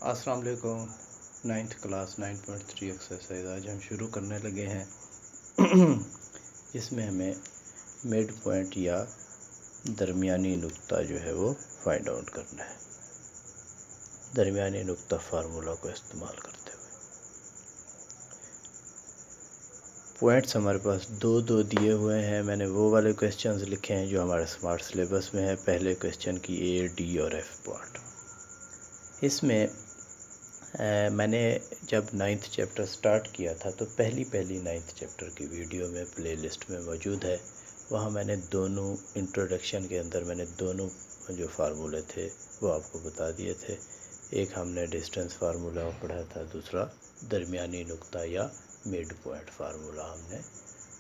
अस्सलाम वालेकुम। 9th class 9.3 exercise आज हम शुरू करने लगे हैं जिसमें हमें मिड पॉइंट या दरमियानी नुक्ता जो है वो फाइंड आउट करना है, दरमियानी नुक्ता फार्मूला को इस्तेमाल करते हुए। पॉइंट्स हमारे पास दो दिए हुए हैं। मैंने वो वाले क्वेश्चंस लिखे हैं जो हमारे स्मार्ट सिलेबस में है। पहले क्वेश्चन की ए, डी और एफ पार्ट। इसमें मैंने जब 9th चैप्टर स्टार्ट किया था तो पहली 9th चैप्टर की वीडियो में प्लेलिस्ट में मौजूद है। वहाँ मैंने दोनों इंट्रोडक्शन के अंदर मैंने दोनों जो फार्मूले थे वो आपको बता दिए थे। एक हमने डिस्टेंस फार्मूला पढ़ा था, दूसरा दरमियानी नुक्ता या मिड पॉइंट फार्मूला हमने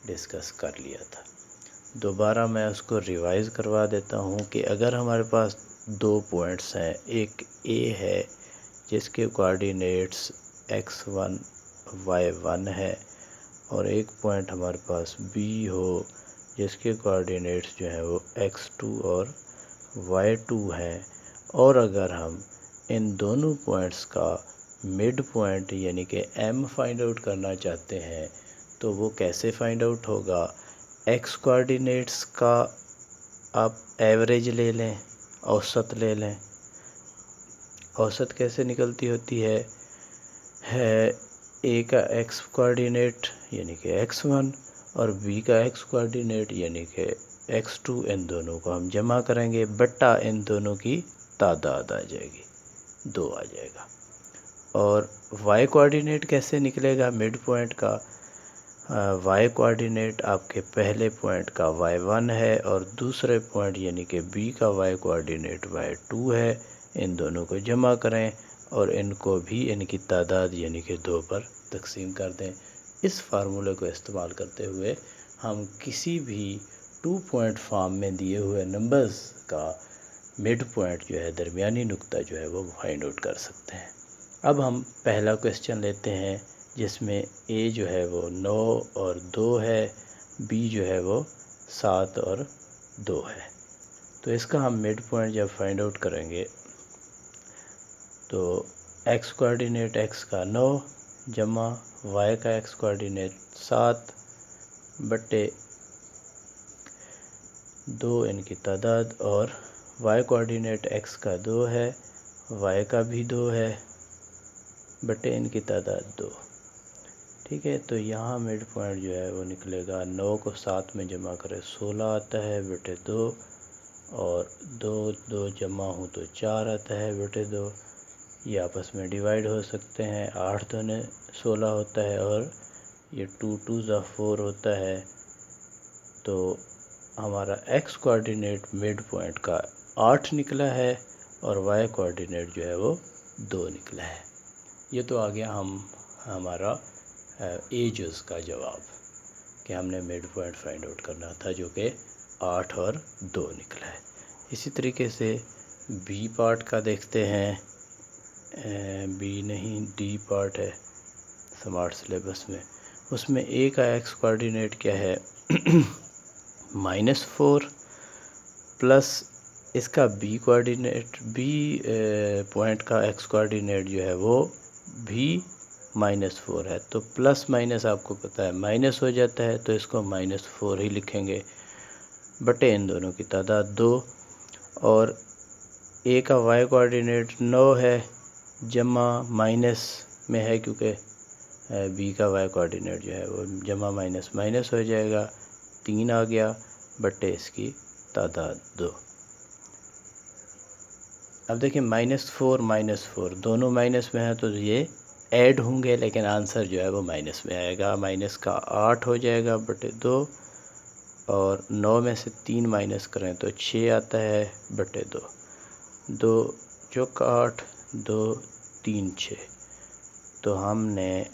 डिस्कस कर लिया था। दोबारा मैं उसको रिवाइज़ करवा देता हूँ कि अगर हमारे पास दो पॉइंट्स हैं, एक ए है जिसके कोऑर्डिनेट्स x1 y1 है और एक पॉइंट हमारे पास b हो जिसके कोऑर्डिनेट्स जो है वो x2 और y2 है, और अगर हम इन दोनों पॉइंट्स का मिड पॉइंट यानी कि m फाइंड आउट करना चाहते हैं तो वो कैसे फाइंड आउट होगा। x कोऑर्डिनेट्स का आप एवरेज ले लें, औसत ले लें। औसत कैसे निकलती होती है ए का x कोऑर्डिनेट यानी कि x1 और b का x कोऑर्डिनेट यानी कि x2, इन दोनों को हम जमा करेंगे बट्टा इन दोनों की तादाद आ जाएगी, 2 आ जाएगा। और y कोऑर्डिनेट कैसे निकलेगा मिड पॉइंट का। y कोऑर्डिनेट आपके पहले पॉइंट का y1 है और दूसरे पॉइंट यानी कि b का y कोऑर्डिनेट y2 है। इन दोनों को जमा करें और इनको भी इनकी तादाद यानी कि 2 पर तकसीम कर दें। इस फार्मूले को इस्तेमाल करते हुए हम किसी भी 2 पॉइंट फॉर्म में दिए हुए नंबर्स का मिड पॉइंट जो है, दरमियानी नुक्ता जो है वो फाइंड आउट कर सकते हैं। अब हम पहला क्वेश्चन लेते हैं जिसमें ए जो है वो 9 और 2 है, बी जो है वो 7 और 2 है। तो इसका हम मिड पॉइंट जब फाइंड आउट करेंगे तो x कोऑर्डिनेट x का 9 जमा y का x कोऑर्डिनेट 7 बटे 2 इनकी तादाद, और y कोऑर्डिनेट x का 2 है, y का भी 2 है बटे इनकी तादाद 2। ठीक है, तो यहाँ मिड पॉइंट जो है वो निकलेगा 9 को 7 में जमा करें 16 आता है बटे 2, और 2 जमा हो तो 4 आता है बटे 2। ये आपस में डिवाइड हो सकते हैं, 8 दूने 16 होता है और ये 2 2 ज़ा 4 होता है। तो हमारा x कोऑर्डिनेट मिड पॉइंट का 8 निकला है और y कोऑर्डिनेट जो है वो 2 निकला है। ये तो आ गया हमारा एजस का जवाब कि हमने मिड पॉइंट फाइंड आउट करना था जो कि 8 और 2 निकला है। इसी तरीके से बी पार्ट का देखते हैं। बी नहीं, डी पार्ट है स्मार्ट सिलेबस में। उसमें ए का एक्स कोऑर्डिनेट क्या है -4 प्लस इसका बी कोऑर्डिनेट, बी पॉइंट का एक्स कोऑर्डिनेट जो है वो भी -4 है। तो प्लस माइनस आपको पता है माइनस हो जाता है, तो इसको -4 ही लिखेंगे बटे इन दोनों की तादाद 2। और ए का वाई कोऑर्डिनेट 9 है जमा माइनस में है क्योंकि बी का वाई कोऑर्डिनेट जो है वो जमा माइनस माइनस हो जाएगा, 3 आ गया बटे इसकी तादाद 2। अब देखिए -4 दोनों माइनस में है तो ये ऐड होंगे, लेकिन आंसर जो है वो माइनस में आएगा। माइनस का 8 हो जाएगा बटे 2, और 9 में से 3 माइनस करें तो 6 आता है बटे 2। 2 चौक 8, 2 3 6। तो हमने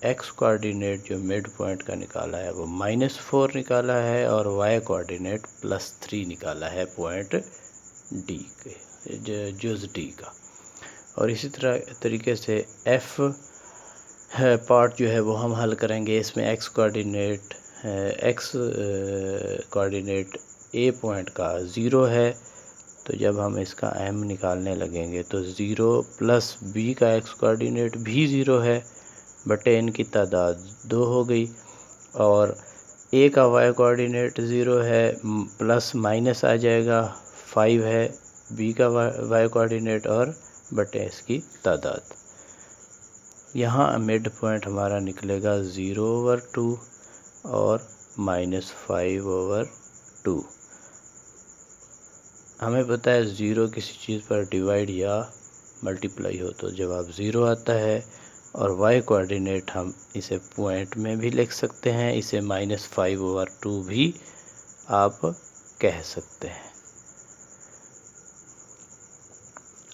x कोऑर्डिनेट जो मिड पॉइंट का निकाला है वो -4 निकाला है और y कोऑर्डिनेट +3 निकाला है पॉइंट डी के जुज़ डी का। और इसी तरीके से f पार्ट जो है वो हम हल करेंगे। इसमें x कोऑर्डिनेट ए पॉइंट का 0 है, तो जब हम इसका m निकालने लगेंगे तो 0 प्लस b का x कोऑर्डिनेट भी 0 है, बटे इनकी तादाद 2 हो गई, और a का y कोऑर्डिनेट 0 है, प्लस माइनस आ जाएगा 5 है b का y कोऑर्डिनेट, और बटे इसकी तादाद। यहाँ मिड पॉइंट हमारा निकलेगा 0/2 और -5/2। हमें पता है 0 किसी चीज़ पर डिवाइड या मल्टीप्लाई हो तो जवाब 0 आता है, और y कोऑर्डिनेट हम इसे पॉइंट में भी लिख सकते हैं, इसे -5/2 भी आप कह सकते हैं।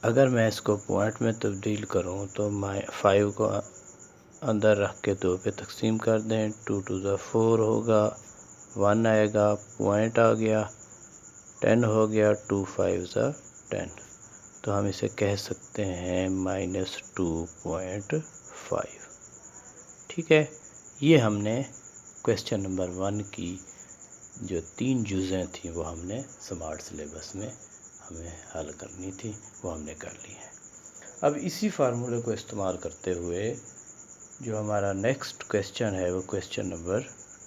अगर मैं इसको पॉइंट में तब्दील करूं तो 5 को अंदर रख के 2 पे तकसीम कर दें, 2 to the 4 होगा, 1 आएगा, पॉइंट आ गया, 10 हो गया, 2 5 10, तो हम इसे कह सकते हैं -2.5। ठीक है, ये हमने क्वेश्चन नंबर 1 की जो 3 जुज़ें थी वो हमने स्मार्ट सिलेबस में हमें हल करनी थी, वो हमने कर ली है। अब इसी फार्मूले को इस्तेमाल करते हुए जो हमारा नेक्स्ट क्वेश्चन है वो क्वेश्चन नंबर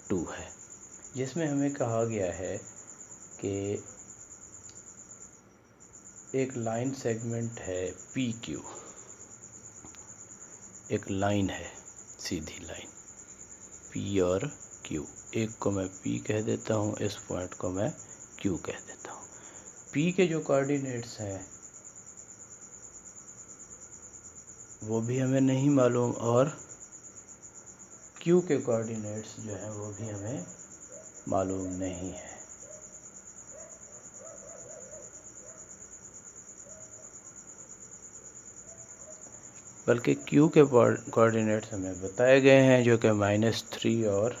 2 है, जिसमें हमें कहा गया है कि एक लाइन सेगमेंट है PQ, एक लाइन है, सीधी लाइन P और Q, एक को मैं P कह देता हूँ, इस पॉइंट को मैं Q कह देता हूँ। P के जो कोऑर्डिनेट्स हैं वो भी हमें नहीं मालूम, और Q के कोऑर्डिनेट्स जो हैं वो भी हमें मालूम नहीं है। बल्कि Q के कोऑर्डिनेट्स हमें बताए गए हैं जो कि -3 और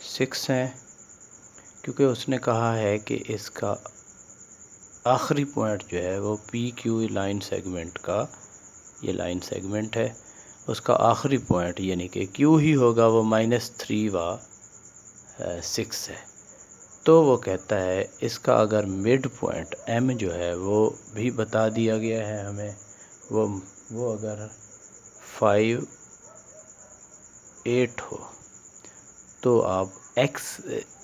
6 हैं, क्योंकि उसने कहा है कि इसका आखिरी पॉइंट जो है वो PQ लाइन सेगमेंट का, ये लाइन सेगमेंट है, उसका आखिरी पॉइंट यानी कि Q ही होगा, वो -3 व 6 है। तो वो कहता है इसका अगर मिड पॉइंट M जो है वो भी बता दिया गया है हमें, वो अगर 5 8 हो तो आप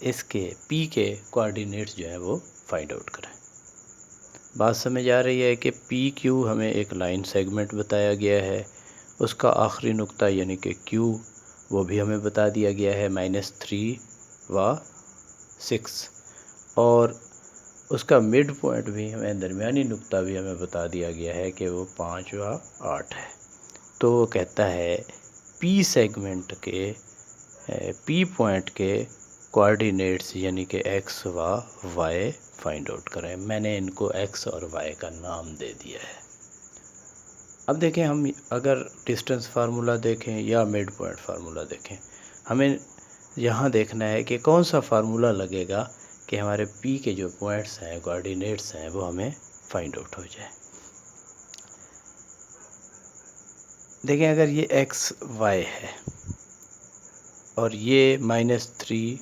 इसके P के कोऑर्डिनेट्स जो है वो फाइंड आउट करें। बात समझ आ रही है कि PQ हमें एक लाइन सेगमेंट बताया गया है, उसका आखिरी नुक्ता यानी कि Q वो भी हमें बता दिया गया है -3 व 6, और उसका मिड पॉइंट भी हमें, दरमियानी नुक्ता भी हमें बता दिया गया है कि वो 5 व 8 है। तो वो कहता है P सेगमेंट के P पॉइंट के कोऑर्डिनेट्स यानी कि X व Y फाइंड आउट करें। मैंने इनको X और Y का नाम दे दिया है। अब देखें, हम अगर डिस्टेंस फार्मूला देखें या मिड पॉइंट फार्मूला देखें, हमें यहाँ देखना है कि कौन सा फार्मूला लगेगा कि हमारे P के जो पॉइंट्स हैं, कोऑर्डिनेट्स हैं, वो हमें फाइंड आउट हो जाए। देखें, अगर ये X Y है और ये -3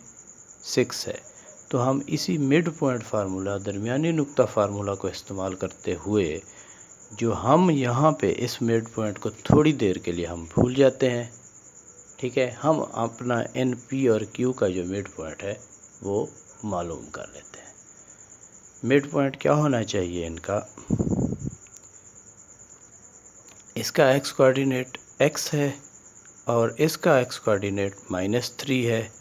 6 है, तो हम इसी मिड पॉइंट फार्मूला, दरमियानी नुक्ता फार्मूला को इस्तेमाल करते हुए जो हम यहाँ पे इस मिड पॉइंट को थोड़ी देर के लिए हम भूल जाते हैं। ठीक है, हम अपना NP और Q का जो मिड पॉइंट है वो मालूम कर लेते हैं। मिड पॉइंट क्या होना चाहिए इनका, इसका X कोऑर्डिनेट X है और इसका X कोऑर्डिनेट -3 है,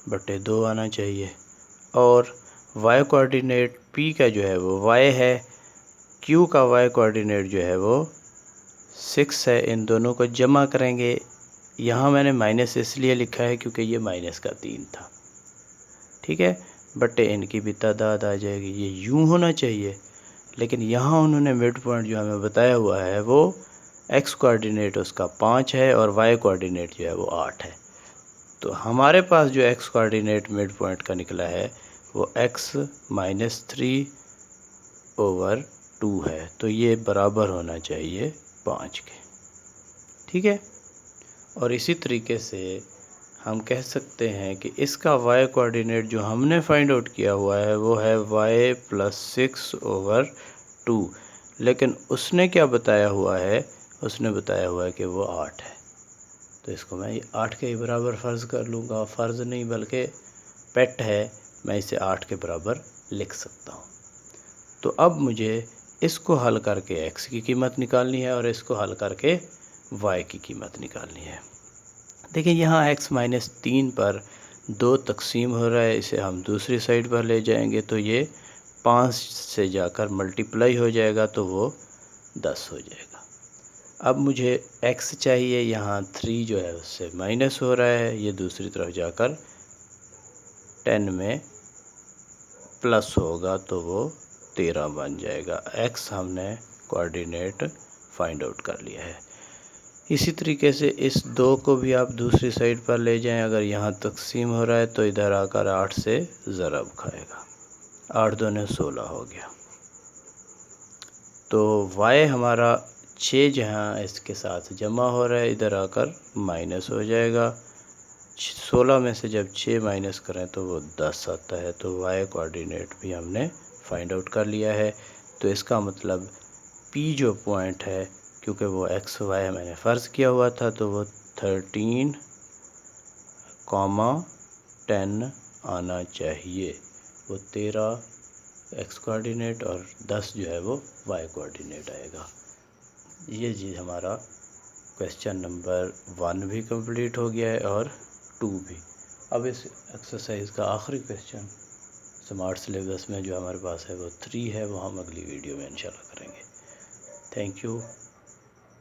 बटे 2 आना चाहिए, और Y कोऑर्डिनेट P का जो है वो Y है, Q का Y कोऑर्डिनेट जो है वो 6 है। इन दोनों को जमा करेंगे, यहाँ मैंने माइनस इसलिए लिखा है क्योंकि ये -3 था। ठीक है, बटे इनकी भी तादाद आ जाएगी, ये यूँ होना चाहिए, लेकिन यहाँ उन्होंने मिड पॉइंट जो हमें बताया हुआ है वो X कोऑर्डिनेट उसका 5 है और Y कोऑर्डिनेट जो है वो 8 है। तो हमारे पास जो X कोऑर्डिनेट मिड पॉइंट का निकला है वो X -3/2 है, तो ये बराबर होना चाहिए 5 के। ठीक है, और इसी तरीके से हम कह सकते हैं कि इसका y कोऑर्डिनेट जो हमने फाइंड आउट किया हुआ है वो है y + 6/2, लेकिन उसने क्या बताया हुआ है, उसने बताया हुआ है कि वो 8 है। तो इसको मैं 8 के बराबर फ़र्ज़ कर लूँगा, फ़र्ज़ नहीं बल्कि पेट है, मैं इसे 8 के बराबर लिख सकता हूँ। तो अब मुझे इसको हल करके x की कीमत निकालनी है और इसको हल करके y की कीमत निकालनी है। देखिए यहाँ x - 3 पर 2 तकसीम हो रहा है, इसे हम दूसरी साइड पर ले जाएंगे तो ये 5 से जाकर मल्टीप्लाई हो जाएगा तो वो 10 हो जाएगा। अब मुझे x चाहिए, यहाँ 3 जो है उससे माइनस हो रहा है, ये दूसरी तरफ जाकर 10 में प्लस होगा तो वो 13 बन जाएगा। x हमने कोऑर्डिनेट फाइंड आउट कर लिया है। इसी तरीके से इस 2 को भी आप दूसरी साइड पर ले जाएं, अगर यहाँ तकसीम हो रहा है तो इधर आकर 8 से ज़रब खाएगा, 8 दूने 16 हो गया। तो y हमारा 6 जहाँ इसके साथ जमा हो रहा है, इधर आकर माइनस हो जाएगा। 16 में से जब 6 माइनस करें तो वो 10 आता है। तो y कोऑर्डिनेट भी हमने फाइंड आउट कर लिया है। तो इसका मतलब P जो पॉइंट है, क्योंकि वो x y मैंने फ़र्ज़ किया हुआ था, तो वो 13, 10 आना चाहिए। वो 13 x कोऑर्डिनेट और 10 जो है वो y कोऑर्डिनेट आएगा। ये जी हमारा क्वेश्चन नंबर 1 भी कंप्लीट हो गया है और 2 भी। अब इस एक्सरसाइज का आखिरी क्वेश्चन स्मार्ट सिलेबस में जो हमारे पास है वो 3 है, वो हम अगली वीडियो में इंशाल्लाह करेंगे। Thank you.